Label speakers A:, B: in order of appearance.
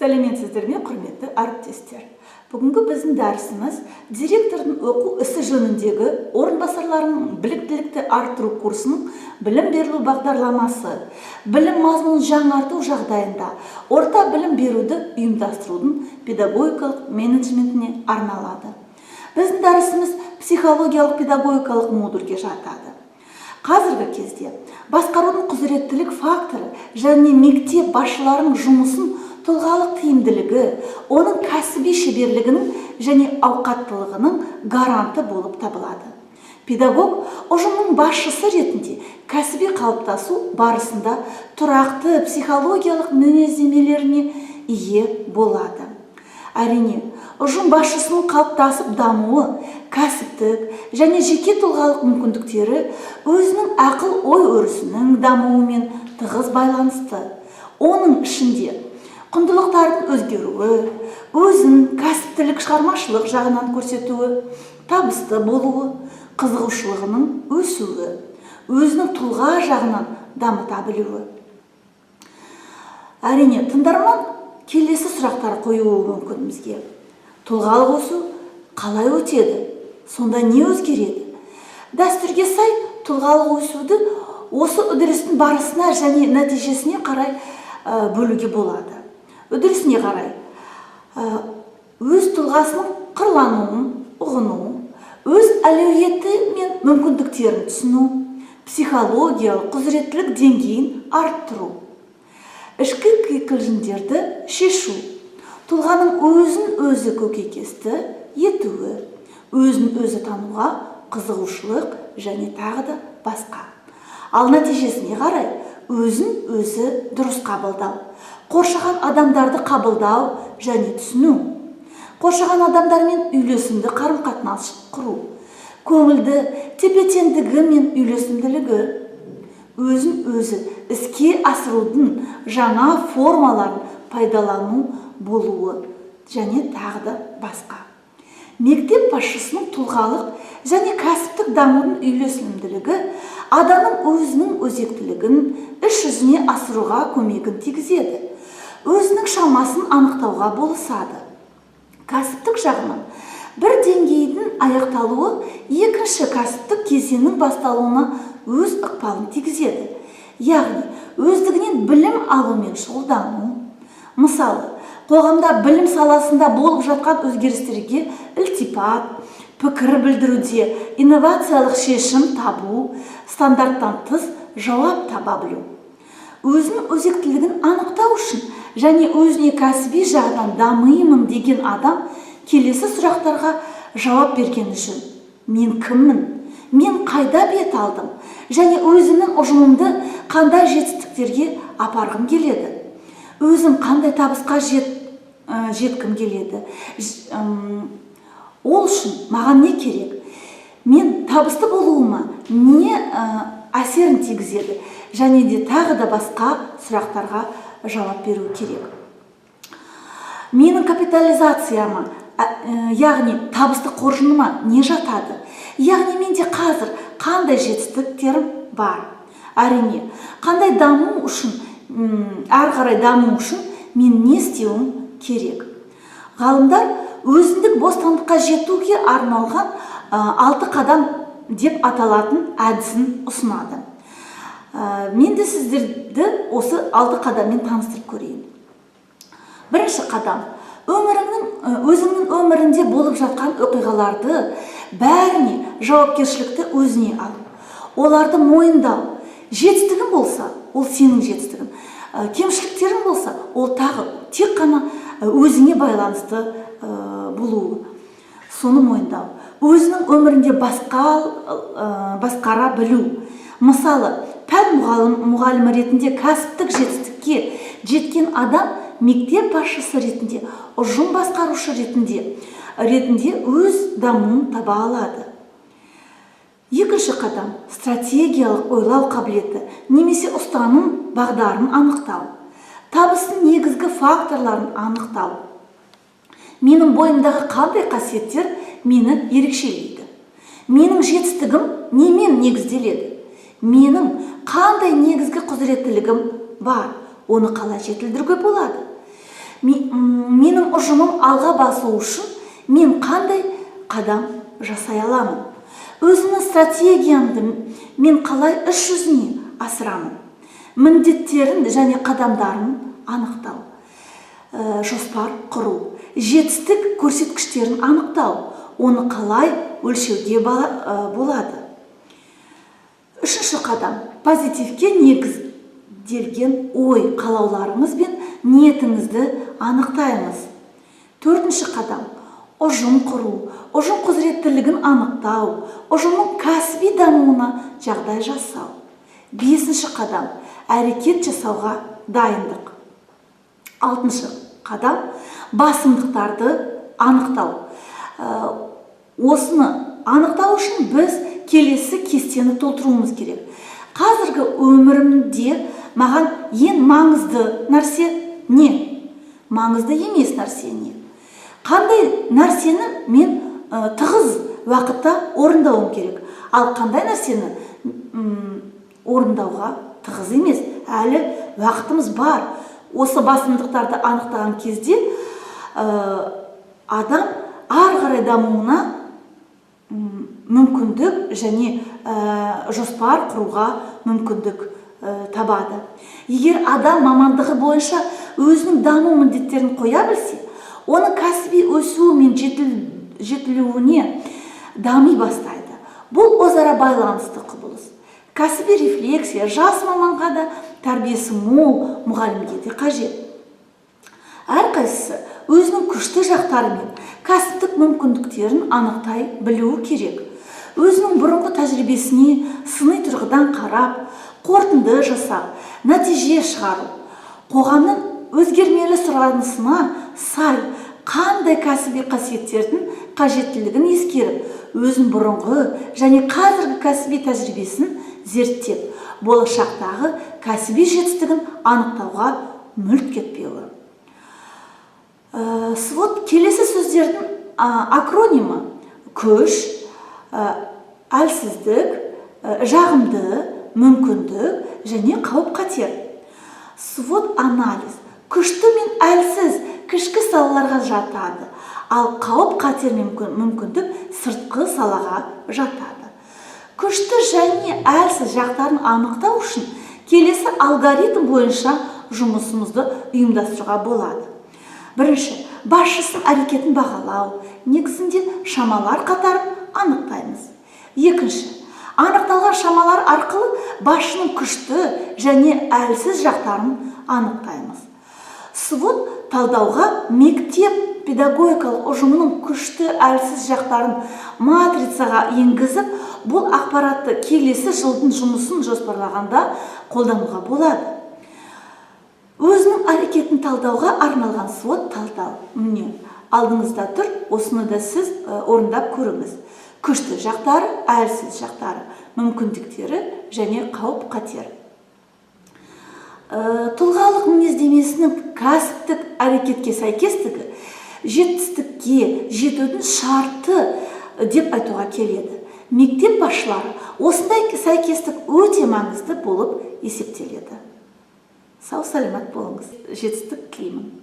A: Сәлеметсіздер ме, құрметті әріптестер. Бүгінгі біздің дәрісіміз директордың оқу ісі жөніндегі орынбасарларының біліктілікті арттыру курсының білім берілу бағдарламасы, білім мазмұнын жаңарту жағдайында орта білім беруді ұйымдастырудың педагогикалық менеджментіне арналады. Біздің дәрісіміз психологиялық педагогикалық модульге жатады. Қазіргі кезде басқарудың құзыреттілік факторы және мектеп басшыларының жұмысын тұлғалық тиімділігі, оның кәсіби шеберлігінің және ауқаттылығының гаранты болып табылады. Педагог ұжымның басшысы ретінде кәсіби қалыптасу барысында тұрақты психологиялық мінездемелеріне ие болады. Әрине, ұжым басшысының қалыптасып дамуы, кәсіптік және жеке тұлғалық мүмкіндіктері өзінің ақыл-ой өрісінің дамуымен тығыз байланысты. Оның ішінде құндылықтардың өзгеруі, өзін кәсіптілік шығармашылық жағынан көрсетуі, табысты болуы, қызығушылығының өсуі, өзінің тұлға жағынан дамыта білуі. Әрине, тыңдарман келесі сұрақтар қоюы мүмкін бізге. Тұлғалық өсу қалай өтеді? Сонда не өзгереді? Дәстүрге сай тұлғалық өсуді осы үдерістің барысына және нәтижесіне қарай бөлуге болады. Үдерісіне қарай өз тұлғасының қырлануын, ұғыну, өз әлеуеті мен мүмкіндіктерін түсіну, психологиялық құзыреттілік деңгейін арттыру, ішкі кикілжіңдерді шешу, тұлғаның өзін өзі көкейкесті етуі, өзін өзі тануға қызығушылық және тағы да басқа. Ал нәтижесіне қарай өзін өзі дұрыс қабылдау, қоршаған адамдарды қабылдау және түсіну, қоршаған адамдармен үйлесімді қарым-қатынас құру, көңілді тепе-теңдігі мен үйлесімділігі, өзін өзі іске асырудың жаңа формаларын пайдалану болуы және тағы да басқа. Мектеп басшысының тұлғалық және кәсіптік дамудың үйлесімділігі адамның өзінің өзектілігін іс жүзіне асыруға көмегін тигізеді. Өзінің шамасын анықтауға болысады. Кәсіптік жағынан бір деңгейдің аяқталуы екінші кәсіптік кезеңнің басталуына өз ықпалын тигізеді. Яғни, өздігінен білім алумен шұғылдану. Мысалы, қоғамда білім саласында болып жатқан өзгерістерге ілтипат, пікір білдіруде инновациялық шешім табу, стандарттан тыс жауап таба білу. Өзінің өзектілігін анықтау үшін және өзіне кәсіби жағынан дамимын деген адам келесі сұрақтарға жауап берген үшін: мен кіммін? Мен қайда бет алдым? Және өзімнің ұжымымды қандай жетістіктерге апарғым келеді? Өзім қандай табысқа жеткім келеді? Ол үшін маған не керек? Мен табысты болуыма не әсерін тигізеді? Және де тағы да басқа сұрақтарға жауап беру керек. Менің капитализацияма, яғни табысты қоржыныма не жатады? Яғни менде қазір қандай жетістіктерім бар? Әрине, қандай даму үшін, әрі қарай даму үшін мен не істеуім керек? Ғалымдар өзіндік бостандыққа жетуге арналған 6 қадам деп аталатын әдісін ұсынады. Мен де сіздерді осы 6 қадаммен таныстырып көрейін. Бірінші қадам: өзіңнің өмірінде болып жатқан оқиғаларды бәріне жауапкершілікті өзіне ал. Оларды мойындау. Жетістігің болса, ол сенің жетістігің. Кемшіліктерің болса, ол тағы тек қана өзіңе байланысты болуы. Соны мойындау. Өзінің өмірінде басқара білу. Мысалы, пән мұғалімі ретінде кәсіптік жетістікке жеткен адам мектеп басшысы ретінде, ұжым басқарушы ретінде өз дамуын таба алады. Екінші қадам: стратегиялық ойлау қабілеті немесе ұстаным бағдарын анықтау. Табыстың негізгі факторларын анықтау. Менің бойымдағы қандай қасиеттер мені ерекшелейді? Менің жетістігім немен негізделеді? Менің қандай негізгі құзыреттілігім бар? Оны қалай жетілдіруге болады? Менің ұжымым алға басу үшін мен қандай қадам жасай аламын? Өзімнің стратегиямды мен қалай іс жүзіне асырамын? Міндеттерін және қадамдарын анықтау, жоспар құру, жетістік көрсеткіштерін анықтау, оны қалай өлшеуге болады. Үшінші қадам – позитивке негізделген ой, қалауларыңыз бен ниетіңізді анықтаймыз. Төртінші қадам – ұжым құру, ұжым құзыреттілігін анықтау, ұжымның кәсіби дамуына жағдай жасау. Бесінші қадам – әрекет жасауға дайындық. Алтыншы қадам – басымдықтарды анықтау. Осыны анықтау үшін біз келесі кестені толтыруымыз керек. Қазіргі өмірімде маған ең маңызды нәрсе не? Маңызды емес нәрсе не? Қандай нәрсені мен тығыз уақытта орындауым керек? Ал қандай нәрсені орындауға тығыз емес? Әлі уақытымыз бар. Осы басымдықтарды анықтаған кезде адам ары қарай дамуына мүмкіндік және жоспар құруға мүмкіндік табады. Егер адам мамандығы бойынша өзінің даму міндеттерін қоя білсе, оны кәсіби өсуі мен жетілуіне дами бастайды. Бұл өзара байланысты құбылыс. Кәсіби рефлексия жас маманға да, тәрбиесі мол мұғалімге де қажет. Әрқайсысы өзінің күшті жақтары мен кәсіптік мүмкіндіктерін анықтай білуі керек. Өзінің бұрынғы тәжірибесіне сыни тұрғыдан қарап, қорытынды жасап, нәтиже шығару. Қоғамның өзгермелі сұранысына сай қандай кәсіби қасиеттердің қажеттілігін ескеріп, өзінің бұрынғы және қазіргі кәсіби тәжірибесін зерттеп, болашақтағы кәсіби жетістігін анықтауға мүлт кетпеуі. Свод келесі сөздердің акронимі: күш, әлсіздік, жағымды, мүмкіндік және қауіп-қатер. Свод анализ күшті мен әлсіз кішкі салаларға жатады, ал қауіп-қатер мен мүмкіндік сыртқы салаға жатады. Күшті және әлсіз жақтарын анықтау үшін келесі алгоритм бойынша жұмысымызды ұйымдастыруға болады. Бірінші, басшының әрекетін бағалау, негізінде шамалар қатарын анықтаймыз. Екінші, анықталған шамалар арқылы басшының күшті және әлсіз жақтарын анықтаймыз. Свод талдауға мектеп педагогикалық ұжымының күшті әлсіз жақтарын матрицаға енгізіп, бұл ақпаратты келесі жылдың жұмысын жоспарлағанда қолдануға болады. Өзінің әрекетін талдауға арналған свод талдау. Міне, алдыңызда тұр, осыны да сіз орындап көріңіз. Күшті жақтары, әлсіз жақтары, мүмкіндіктері және қауіп-қатер. Тұлғалық мінездемесінің кәсіптік әрекетке сәйкестігі жетістікке жетудің шарты деп айтуға келеді. Мектеп басшылары осындай сәйкестік өте маңызды болып есептеледі. Сау саламат болыңыз. Жетістік тілеймін.